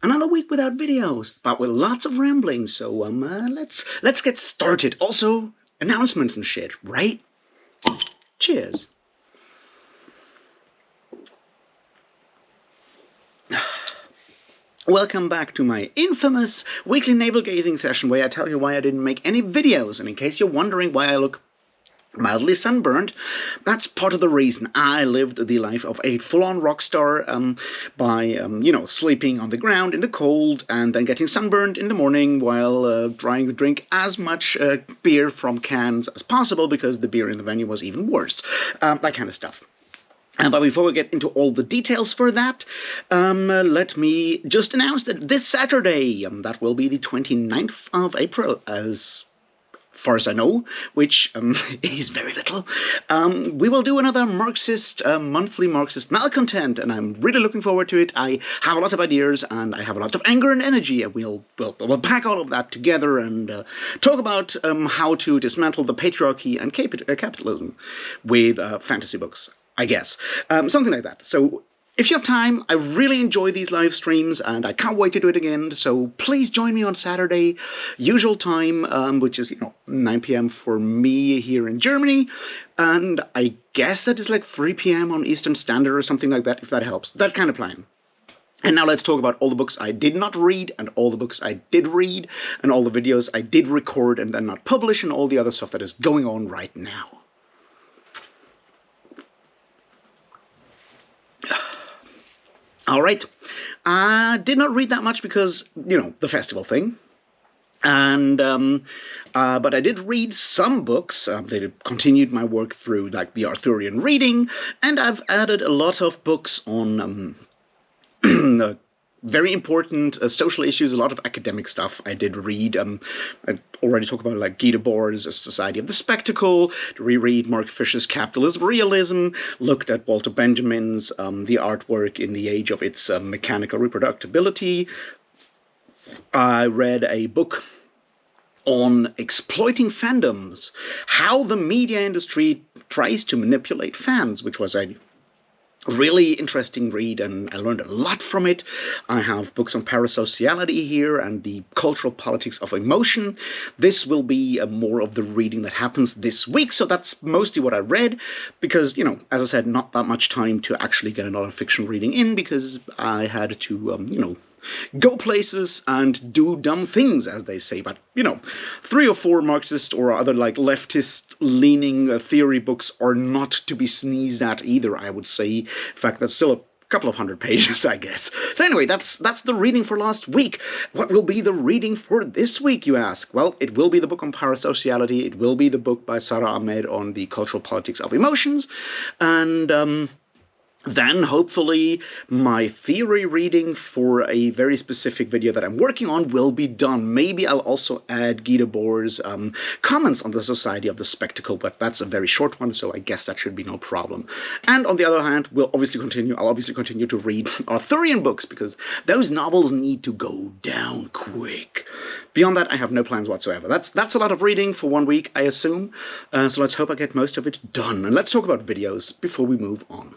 Another week without videos, but with lots of rambling. So let's get started. Also, announcements and shit, right? Cheers. Welcome back to my infamous weekly navel-gazing session where I tell you why I didn't make any videos. And in case you're wondering why I look mildly sunburned, that's part of the reason. I lived the life of a full-on rock star by, sleeping on the ground in the cold and then getting sunburned in the morning while trying to drink as much beer from cans as possible because the beer in the venue was even worse. That kind of stuff. But before we get into all the details for that, let me just announce that this Saturday, that will be the 29th of April, as far as I know, which is very little, we will do another monthly Marxist malcontent, and I'm really looking forward to it. I have a lot of ideas, and I have a lot of anger and energy, and we'll pack all of that together and talk about how to dismantle the patriarchy and capitalism with fantasy books, I guess. Something like that. So if you have time, I really enjoy these live streams and I can't wait to do it again, so please join me on Saturday, usual time, which is, 9 p.m. for me here in Germany, and I guess that is like 3 p.m. on Eastern Standard or something like that, if that helps. That kind of plan. And now let's talk about all the books I did not read, and all the books I did read, and all the videos I did record and then not publish, and all the other stuff that is going on right now. All right, I did not read that much because, the festival thing. And, but I did read some books. They continued my work through, like, the Arthurian reading, and I've added a lot of books on very important social issues, a lot of academic stuff I did read. I already talked about, like, Guy Debord's A Society of the Spectacle, to reread Mark Fisher's Capitalism Realism, looked at Walter Benjamin's The Artwork in the Age of Its Mechanical Reproducibility. I read a book on exploiting fandoms, how the media industry tries to manipulate fans, which was a really interesting read, and I learned a lot from it. I have books on parasociality here and the cultural politics of emotion. This will be more of the reading that happens this week, so that's mostly what I read, because, as I said, not that much time to actually get a lot of fiction reading in, because I had to, go places and do dumb things, as they say. But, 3 or 4 Marxist or other, like, leftist-leaning theory books are not to be sneezed at either, I would say. In fact, that's still a couple of 100 pages, I guess. So anyway, that's the reading for last week. What will be the reading for this week, you ask? Well, it will be the book on parasociality. It will be the book by Sarah Ahmed on the cultural politics of emotions. And, then, hopefully, my theory reading for a very specific video that I'm working on will be done. Maybe I'll also add Guy Debord's comments on the Society of the Spectacle, but that's a very short one, so I guess that should be no problem. And on the other hand, I'll obviously continue to read Arthurian books, because those novels need to go down quick. Beyond that, I have no plans whatsoever. That's a lot of reading for 1 week, I assume, so let's hope I get most of it done. And let's talk about videos before we move on.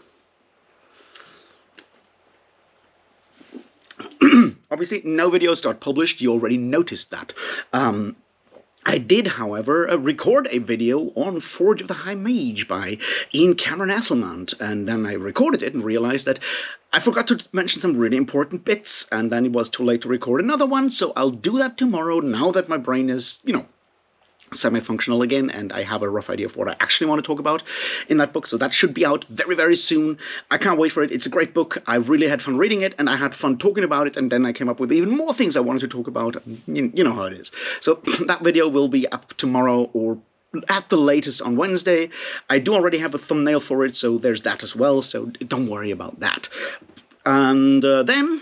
Obviously, no videos got published, you already noticed that. I did, however, record a video on Forge of the High Mage by Ian Cameron Asselmant, and then I recorded it and realized that I forgot to mention some really important bits, and then it was too late to record another one, so I'll do that tomorrow, now that my brain is, semi-functional again, and I have a rough idea of what I actually want to talk about in that book, so that should be out very, very soon. I can't wait for it. It's a great book. I really had fun reading it, and I had fun talking about it, and then I came up with even more things I wanted to talk about. You know how it is. So that video will be up tomorrow, or at the latest on Wednesday. I do already have a thumbnail for it, so there's that as well, so don't worry about that. And then,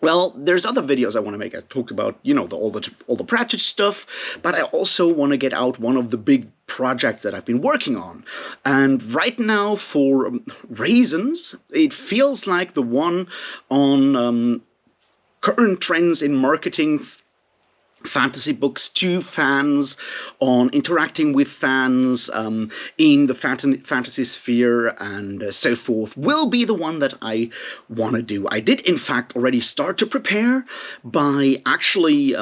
well, there's other videos I want to make. I talked about, all the Pratchett stuff, but I also want to get out one of the big projects that I've been working on. And right now, for reasons, it feels like the one on current trends in marketing fantasy books to fans, on interacting with fans in the fantasy sphere, and so forth, will be the one that I want to do. I did, in fact, already start to prepare by actually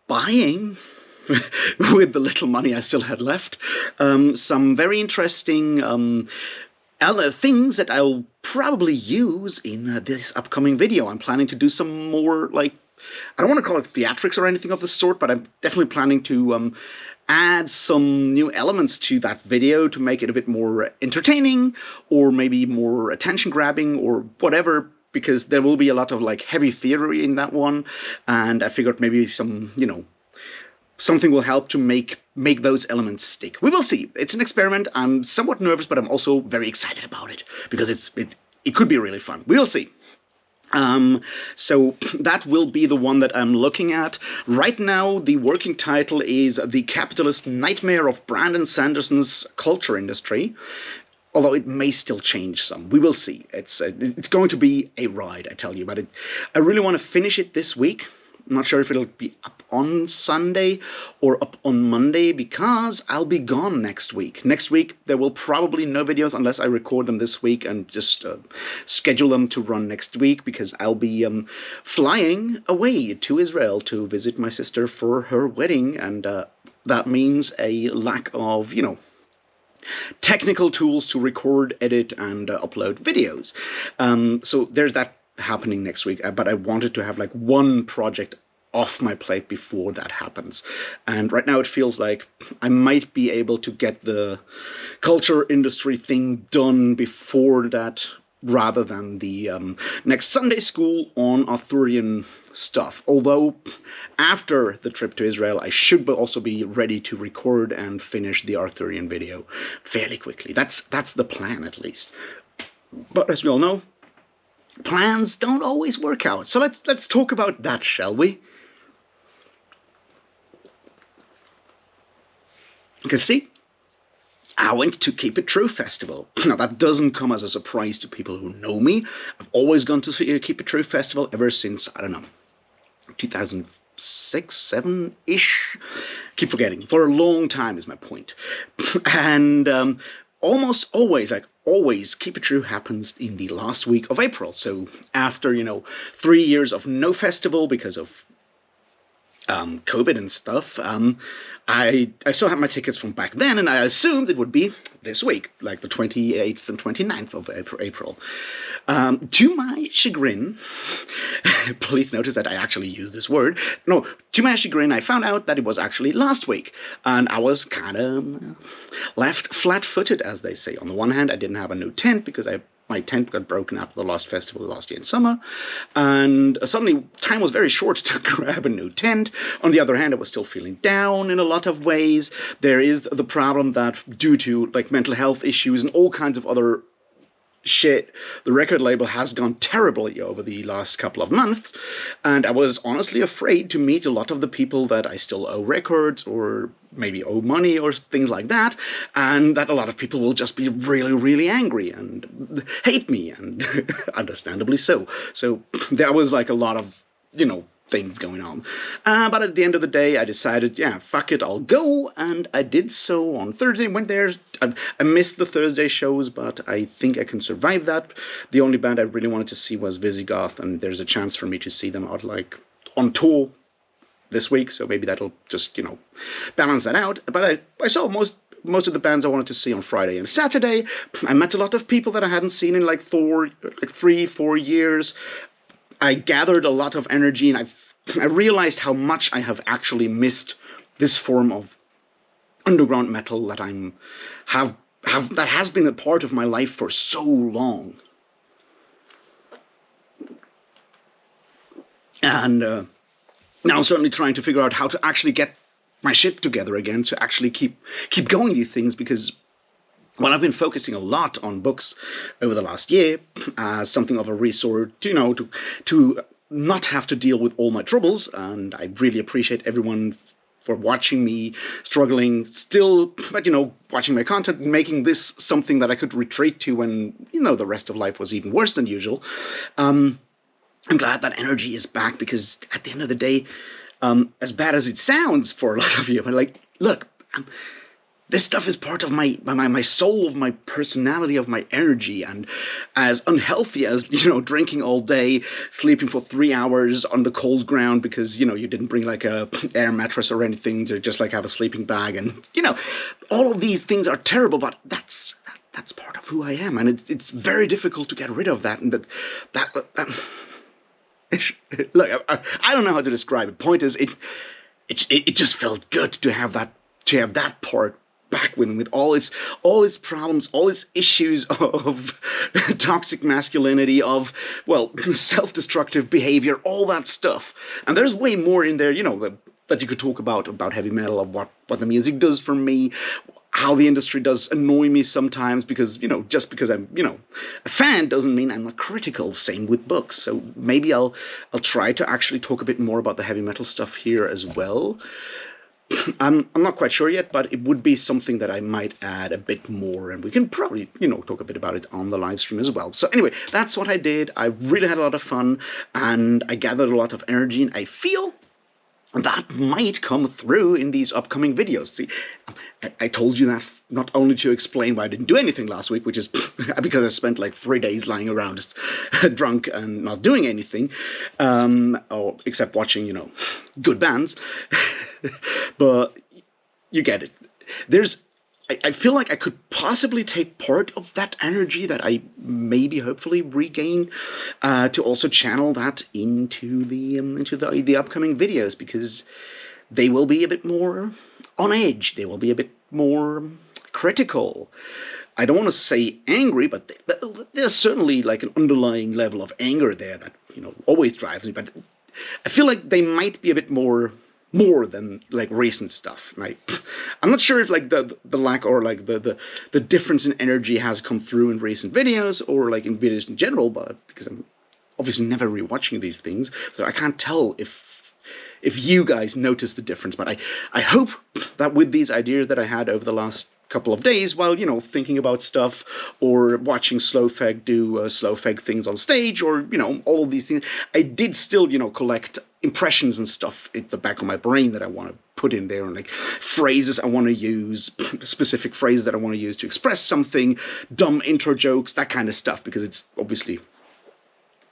buying with the little money I still had left, some very interesting things that I'll probably use in this upcoming video. I'm planning to do some more, like, I don't want to call it theatrics or anything of the sort, but I'm definitely planning to add some new elements to that video to make it a bit more entertaining, or maybe more attention grabbing, or whatever, because there will be a lot of like heavy theory in that one, and I figured maybe some, something will help to make those elements stick. We will see. It's an experiment. I'm somewhat nervous, but I'm also very excited about it, because it could be really fun. We will see. So that will be the one that I'm looking at. Right now, the working title is The Capitalist Nightmare of Brandon Sanderson's Culture Industry, although it may still change some. We will see. It's going to be a ride, I tell you, but I really want to finish it this week. I'm not sure if it'll be up on Sunday or up on Monday, because I'll be gone next week. Next week, there will probably no videos unless I record them this week and just schedule them to run next week, because I'll be flying away to Israel to visit my sister for her wedding, and that means a lack of, technical tools to record, edit, and upload videos. So there's that happening next week, but I wanted to have like one project off my plate before that happens, and right now it feels like I might be able to get the culture industry thing done before that, rather than the next Sunday school on Arthurian stuff. Although after the trip to Israel, I should also be ready to record and finish the Arthurian video fairly quickly. That's the plan, at least. But as we all know, plans don't always work out. So let's talk about that, shall we? Because see, I went to Keep It True Festival. Now that doesn't come as a surprise to people who know me. I've always gone to Keep It True Festival ever since, I don't know, 2006, 7-ish. Keep forgetting. For a long time is my point. And almost always, Keep It True happens in the last week of April. So after, 3 years of no festival because of COVID and stuff, I still had my tickets from back then, and I assumed it would be this week, like the 28th and 29th of April. To my chagrin, please notice that I actually use this word. No, to my chagrin, I found out that it was actually last week, and I was kind of left flat-footed, as they say. On the one hand, I didn't have a new tent because my tent got broken after the last festival last year in summer, and suddenly time was very short to grab a new tent. On the other hand, I was still feeling down in a lot of ways. There is the problem that due to like mental health issues and all kinds of other shit, the record label has gone terribly over the last couple of months, and I was honestly afraid to meet a lot of the people that I still owe records or maybe owe money or things like that, and that a lot of people will just be really, really angry and hate me, and understandably so. So there was like a lot of, things going on. But at the end of the day, I decided, yeah, fuck it, I'll go, and I did so on Thursday. Went there. I missed the Thursday shows, but I think I can survive that. The only band I really wanted to see was Visigoth, and there's a chance for me to see them out like on tour this week, so maybe that'll just, balance that out. But I saw most of the bands I wanted to see on Friday and Saturday. I met a lot of people that I hadn't seen in like 3-4 years. I gathered a lot of energy, and I realized how much I have actually missed this form of underground metal that that has been a part of my life for so long. And now I'm certainly trying to figure out how to actually get my shit together again, to actually keep going these things, because I've been focusing a lot on books over the last year as something of a resort, to not have to deal with all my troubles, and I really appreciate everyone for watching me struggling still, but, watching my content and making this something that I could retreat to when, the rest of life was even worse than usual. I'm glad that energy is back, because at the end of the day, as bad as it sounds for a lot of you. But like, look, this stuff is part of my soul, of my personality, of my energy, and as unhealthy as, drinking all day, sleeping for 3 hours on the cold ground because, you didn't bring like a air mattress or anything to just like have a sleeping bag, and, all of these things are terrible, but that's part of who I am, and it's very difficult to get rid of that, and look, I don't know how to describe it. Point is, it just felt good to have that part back with all its problems, all its issues of toxic masculinity, of, well, self-destructive behavior, all that stuff. And there's way more in there, that you could talk about heavy metal, of what the music does for me, how the industry does annoy me sometimes, because, just because I'm, a fan doesn't mean I'm not critical. Same with books. So maybe I'll try to actually talk a bit more about the heavy metal stuff here as well. I'm not quite sure yet, but it would be something that I might add a bit more, and we can probably, talk a bit about it on the live stream as well. So anyway, that's what I did. I really had a lot of fun, and I gathered a lot of energy, and I feel that might come through in these upcoming videos. See, I told you that not only to explain why I didn't do anything last week, which is because I spent like 3 days lying around just drunk and not doing anything, or except watching, good bands. But you get it. I feel like I could possibly take part of that energy that I maybe hopefully regain to also channel that into the upcoming videos, because they will be a bit more on edge. They will be a bit more critical. I don't want to say angry, but there's certainly like an underlying level of anger there that always drives me. But I feel like they might be a bit more than like recent stuff. Right? I'm not sure if like the lack or like the difference in energy has come through in recent videos or like in videos in general, but because I'm obviously never rewatching these things, so I can't tell if you guys notice the difference. But I hope that with these ideas that I had over the last couple of days while, thinking about stuff or watching Slowfeg do Slowfeg things on stage, or, all of these things, I did still, collect impressions and stuff in the back of my brain that I want to put in there, and like phrases I want to use, specific phrases that I want to use to express something, dumb intro jokes, that kind of stuff, because it's obviously,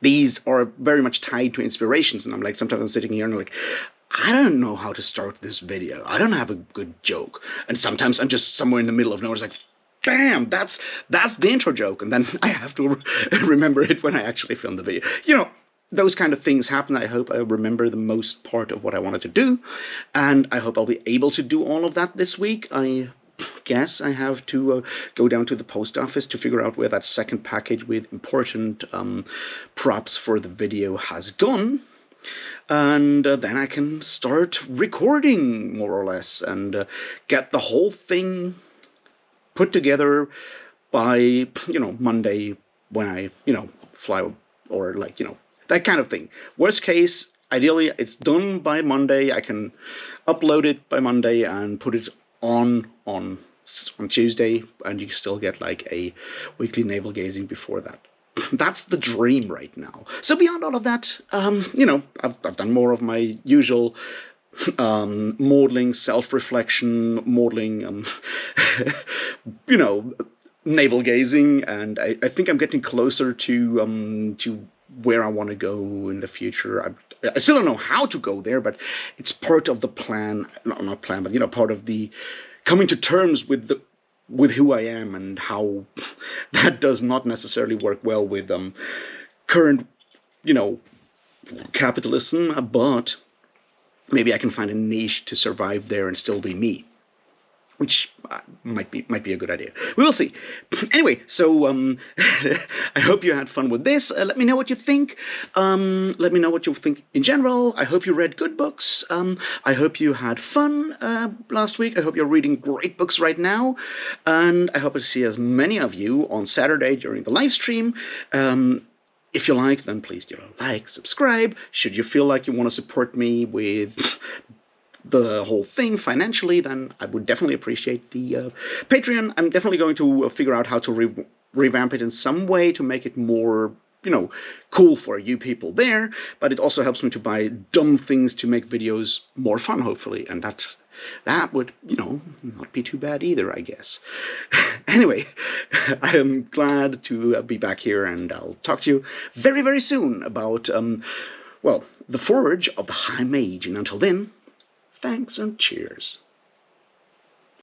these are very much tied to inspirations, and I'm like, sometimes I'm sitting here and I'm like, I don't know how to start this video. I don't have a good joke. And sometimes I'm just somewhere in the middle of nowhere, it's like, bam, that's the intro joke. And then I have to remember it when I actually film the video. Those kind of things happen. I hope I remember the most part of what I wanted to do. And I hope I'll be able to do all of that this week. I guess I have to go down to the post office to figure out where that second package with important props for the video has gone. And then I can start recording, more or less, and get the whole thing put together by, Monday when I, fly, or like, that kind of thing. Worst case, ideally, it's done by Monday. I can upload it by Monday and put it on Tuesday, and you still get like a weekly navel-gazing before that. That's the dream right now. So beyond all of that, I've done more of my usual modeling, self-reflection, modeling, navel-gazing, and I think I'm getting closer to where I want to go in the future. I still don't know how to go there, but it's part of the plan. Not plan, but part of the coming to terms with who I am, and how that does not necessarily work well with current, capitalism, but maybe I can find a niche to survive there and still be me, which might be a good idea. We will see. Anyway, so I hope you had fun with this. Let me know what you think. Let me know what you think in general. I hope you read good books. I hope you had fun last week. I hope you're reading great books right now. And I hope to see as many of you on Saturday during the live stream. If you like, then please like, subscribe. Should you feel like you want to support me with the whole thing financially, then I would definitely appreciate the Patreon. I'm definitely going to figure out how to revamp it in some way to make it more cool for you people there, but it also helps me to buy dumb things to make videos more fun, hopefully, and that would, not be too bad either, I guess. Anyway, I am glad to be back here, and I'll talk to you very, very soon about, the Forge of the High Mage, and until then, thanks and cheers.